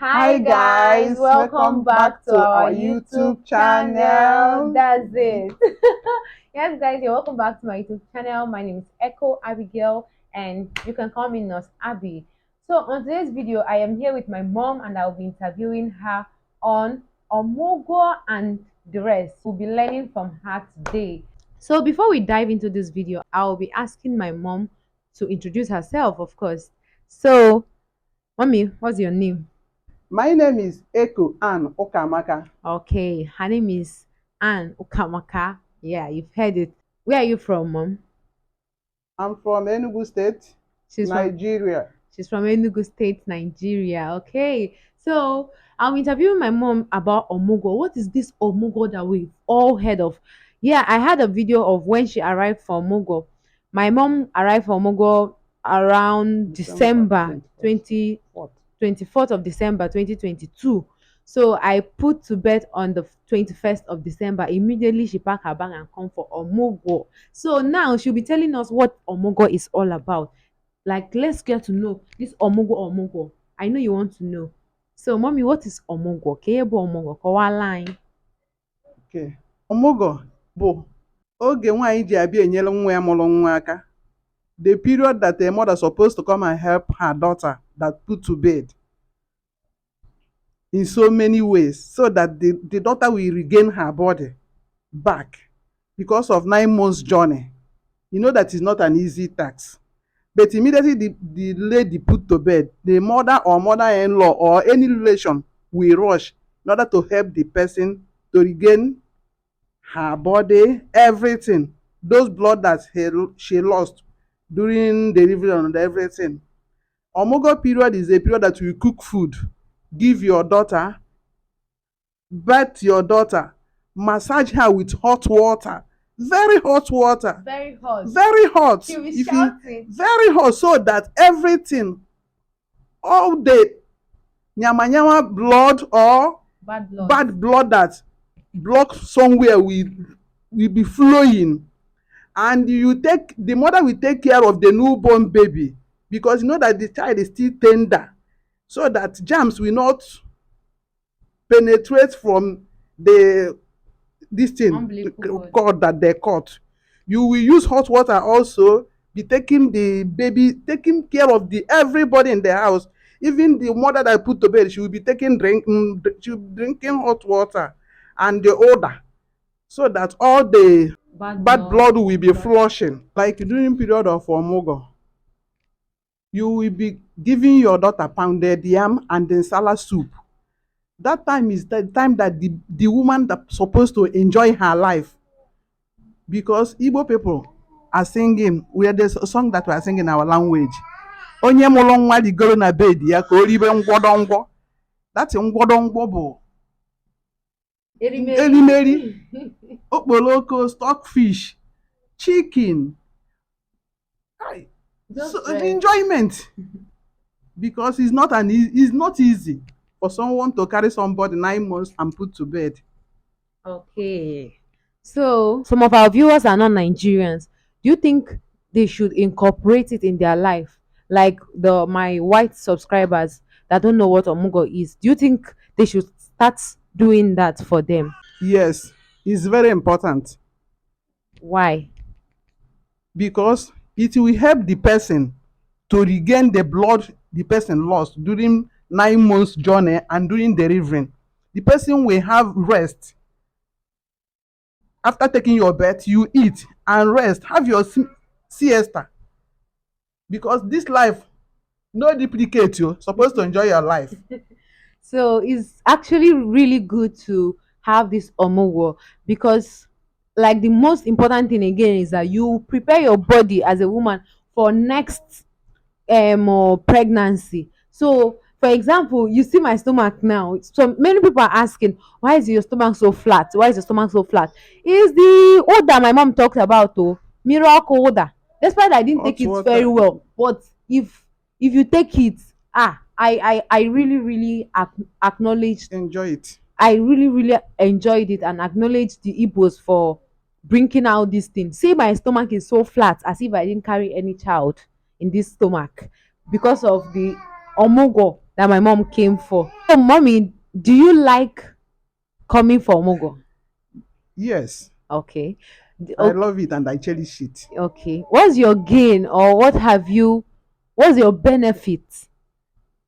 Hi guys, welcome back to our YouTube channel. That's it. Yes guys, you're welcome back to my YouTube channel. My name is Echo Abigail and you can call me Nurse Abby. So on today's video, I am here with my mom and I'll be interviewing her on OMUGWO and the rest. We'll be learning from her today. So before we dive into this video, I'll be asking my mom to introduce herself, of course. So, mommy, what's your name? My name is Echo Ann Okamaka. Okay, her name is Anne Ukamaka. Yeah, you've heard it. Where are you from, mom? I'm from Enugu State, She's from Nigeria. she's from Enugu State, Nigeria. Okay, so I'm interviewing my mom about OMUGWO. What is this OMUGWO that we've all heard of? Yeah, I had a video of when she arrived from OMUGWO. My mom arrived from OMUGWO around December 24th of December 2022. So I put to bed on the 21st of December. Immediately she packed her bag and come for OMUGWO. So now she'll be telling us what OMUGWO is all about. Like, let's get to know this OMUGWO. I know you want to know. So, mommy, what is OMUGWO? Kebo OMUGWO, kowa line. Okay. OMUGWO bụ oge nwaanyị ji abịa enyere nwa ya mụrụ nwa aka. The period that a mother supposed to come and help her daughter that put to bed in so many ways so that the daughter will regain her body back because of 9 months journey. You know that is not an easy task. But immediately the lady put to bed, the mother or mother-in-law or any relation will rush in order to help the person to regain her body, everything. Those blood that she lost during delivery and everything. OMUGWO period is a period that you cook food, give your daughter, bathe your daughter, massage her with hot water, very hot water. Very hot. Very hot. She was shouting. Very hot, so that everything, all the nyama nyama blood or bad blood that blocked somewhere will be flowing. And the mother will take care of the newborn baby because you know that the child is still tender, so that germs will not penetrate from this thing cord that they cut. You will use hot water also, be taking the baby, taking care of everybody in the house. Even the mother that put to bed, she will be she will be drinking hot water and the odor, so that all the bad blood will be flushing. Like during period of OMUGWO, you will be giving your daughter pounded yam and then salad soup. That time is the time that the woman that's supposed to enjoy her life, because Igbo people are singing, there's a song that we are singing in our language. Onye mụrụ nwa ligoro na bed ya ka o ribe ngwọdọngwọ. That's ngwọdọngwọ bụ erimeri, okporoko, stockfish, chicken. So the enjoyment, because it's not easy for someone to carry somebody 9 months and put to bed. Okay. So some of our viewers are not Nigerians. Do you think they should incorporate it in their life? Like my white subscribers that don't know what OMUGWO is. Do you think they should start doing that for them? Yes, it's very important. Why? Because it will help the person to regain the blood the person lost during 9 months journey and during delivery. The person will have rest. After taking your bath, you eat and rest, have your siesta, because this life no duplicate. You're supposed to enjoy your life. So it's actually really good to have this OMUGWO because, like, the most important thing again is that you prepare your body as a woman for next pregnancy. So for example, you see my stomach now. So many people are asking, why is your stomach so flat? Why is your stomach so flat? It's the odor my mom talked about, oh, miracle odor. Despite I didn't take it very well, but if you take it, I really acknowledge, enjoy it. I really enjoyed it and acknowledge the Igbos for bringing out this thing. See, my stomach is so flat as if I didn't carry any child in this stomach because of the OMUGWO that my mom came for. So, mommy, do you like coming for Omugo? Yes, Okay. I Okay. love it and I cherish it. Okay. What's your gain, or what's your benefit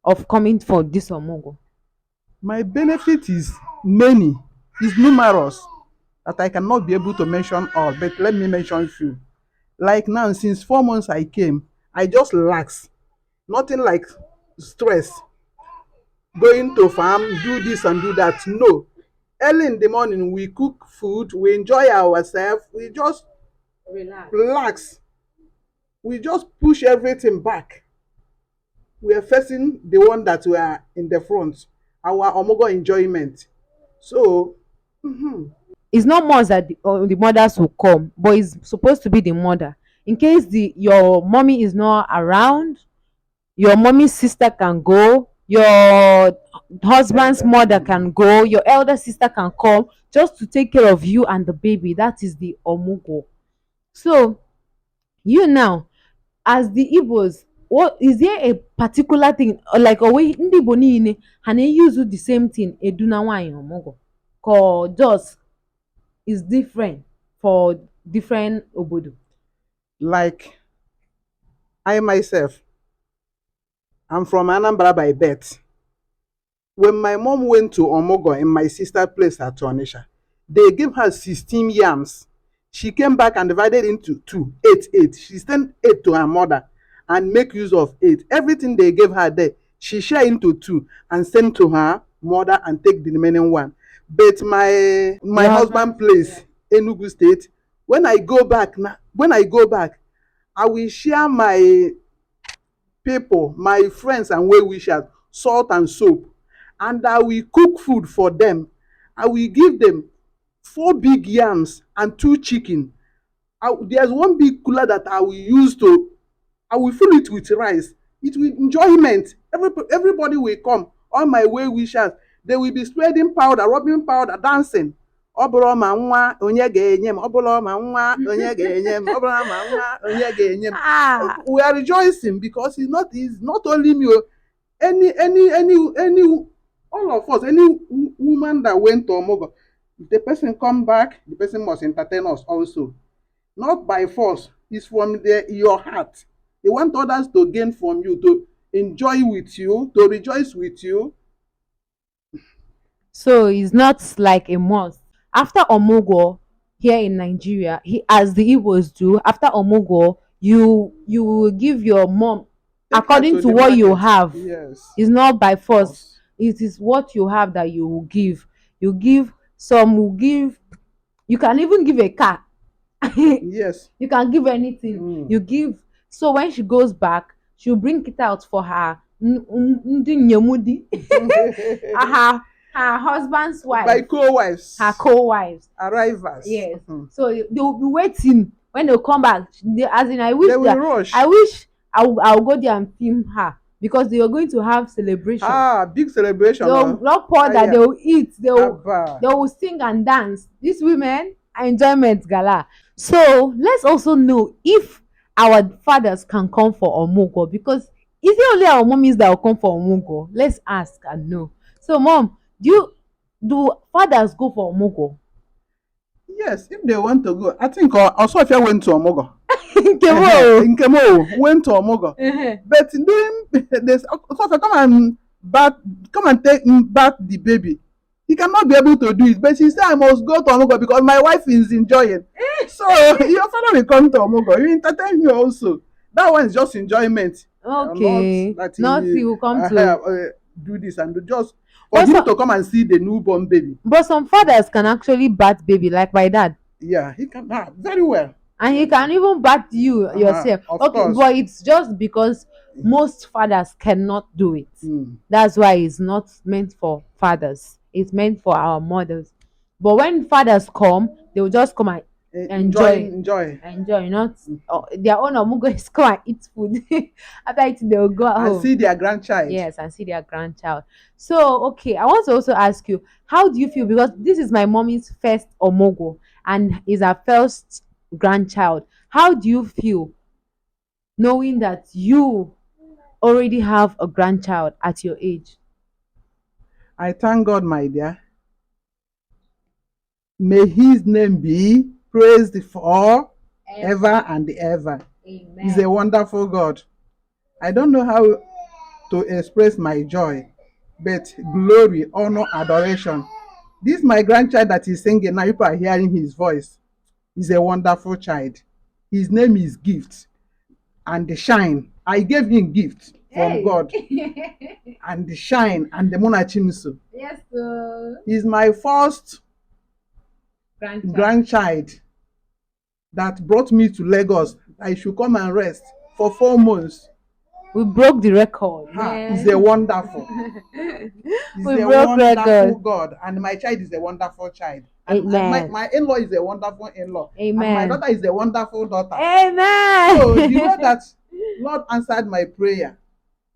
of coming for this Omugo? My benefit is many, is numerous, that I cannot be able to mention all, but let me mention few. Like now, since 4 months I came, I just relax. Nothing like stress, going to farm, do this and do that. No. Early in the morning, we cook food, we enjoy ourselves, we just Relax. relax. We just push everything back. We are facing the one that we are in the front, our omogo enjoyment. So, It's not much that the mothers will come, but it's supposed to be the mother. In case your mommy is not around, your mommy's sister can go, your husband's mother can go, your elder sister can come just to take care of you and the baby. That is the Omugo. So, you now, as the Igbos, what is there a particular thing, or like owe ndị Igbo niile ha na-use the same thing eduna nwaanyị ọmụgwọ, ka just is different for different obodo? like I myself, I'm from Anambra by birth. When my mom went to Omogo in my sister place at Onisha, they gave her 16 yams. She came back and divided into two, eight, eight. She sent eight to her mother and make use of eight. Everything they gave her there, she share into two and send to her mother and take the remaining one. But my Your husband husband? place, Enugu State, when I go back, I will share my people, my friends and well wishers, salt and soap, and I will cook food for them. I will give them four big yams and two chicken. There's one big cooler that I will use to, I will fill it with rice. It will enjoyment. Everybody will come. All my well wishers, they will be spreading powder, rubbing powder, dancing. Ọ bụrụ ma nwa onye ga-enye m, ọ bụrụ ma nwa onye ga-enye m, ọ bụrụ ma nwa onye ga-enye m. Ah, We are rejoicing because it's not only me. Any all of us, any woman that went to Omogo, if the person come back, the person must entertain us also. Not by force, it's from your heart. They want others to gain from you, to enjoy with you, to rejoice with you. so it's not like a must. After Omugo here in Nigeria, as the Igbos do, after Omugo, you will give your mom Take her according to to the what you market. have. Yes, It's not by of force. course. It is what you have that you will give. You give, some will give, you can even give a car. Yes. You can give anything. You give. So when she goes back, she'll bring it out for her ndị nyemudi, her husband's By wife, co-wives, her co-wives. arrivals. Yes. So they will be waiting when they come back. As in, I wish They will that rush. I wish I'll go there and film her, because they are going to have celebration. Big celebration. They'll not pour that, Yeah. they will eat, Abba. they will sing and dance. These women are enjoyment gala. So let's also know if our fathers can come for Omugo, because is it only our mommies that will come for Omugo? Let's ask and know. So mom, do fathers go for Omugo? Yes, if they want to go, I think also if I went to Omogo. Nkemo. Nkemo went to Omogo. But then there's also come and come and take back the baby. He cannot be able to do it. But she said I must go to Omogo because my wife is enjoying. So your father will come to Omogo. You entertain me also. That one is just enjoyment. Okay. Not that Not he will come to. do this and do just for But him to come and see the newborn baby. But some fathers can actually bat baby, like my dad. Yeah, he can very well. And he can even bat you yourself. Of Okay, course. but it's just because most fathers cannot do it. That's why it's not meant for fathers. It's meant for our mothers. But when fathers come, they will just come and enjoy. Not their own omugo is come and eat food. After eating, they will go at home and see their grandchild. Yes, and see their grandchild. So, okay, I want to also ask you, how do you feel? Because this is my mommy's first omogo and is her first grandchild. How do you feel knowing that you already have a grandchild at your age? I thank God, my dear. May his name be praised for ever and ever. Amen. He's a wonderful God. I don't know how to express my joy, but glory, honor, adoration. This my grandchild that is singing now. People are hearing his voice. He's a wonderful child. His name is Gift and the Shine. I gave him gift from God and the Shine and the Monachimsu. Yes, sir. He's my first grandchild that brought me to Lagos. I should come and rest for 4 months. We broke the record. He's a wonderful. He's We a broke wonderful record. God, and my child is a wonderful child. And Amen. my in-law is a wonderful in-law. Amen. And my daughter is a wonderful daughter. Amen. So the way that Lord answered my prayer,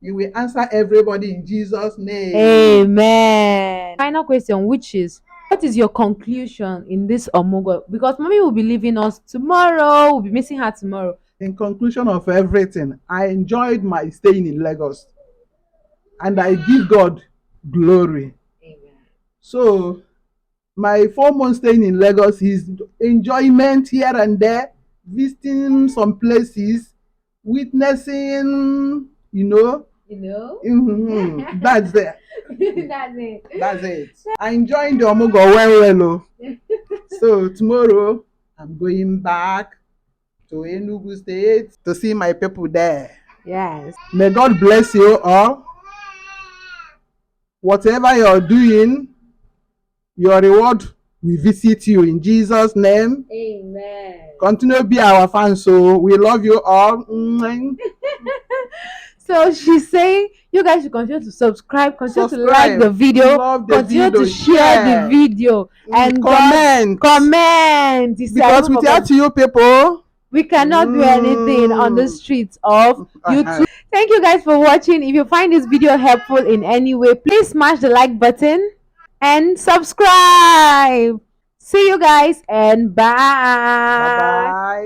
He will answer everybody in Jesus' name. Amen. Final question, which is, what is your conclusion in this OMUGWO? Because mommy will be leaving us tomorrow. We'll be missing her tomorrow. In conclusion of everything, I enjoyed my staying in Lagos, and I give God glory. Amen. So my 4 months staying in Lagos is enjoyment here and there, visiting some places, witnessing, that's it. That's it. That's it. I enjoying the OMUGWO well. So tomorrow I'm going back to Enugu State to see my people there. Yes. May God bless you all. Whatever you're doing, your reward will visit you in Jesus' name. Amen. Continue to be our fans, so we love you all. So she's saying you guys should continue to subscribe, continue to like the video, continue to share the video, and comment. Because without you people, we cannot do anything on the streets of YouTube. Thank you guys for watching. If you find this video helpful in any way, please smash the like button and subscribe. See you guys and bye. Bye-bye.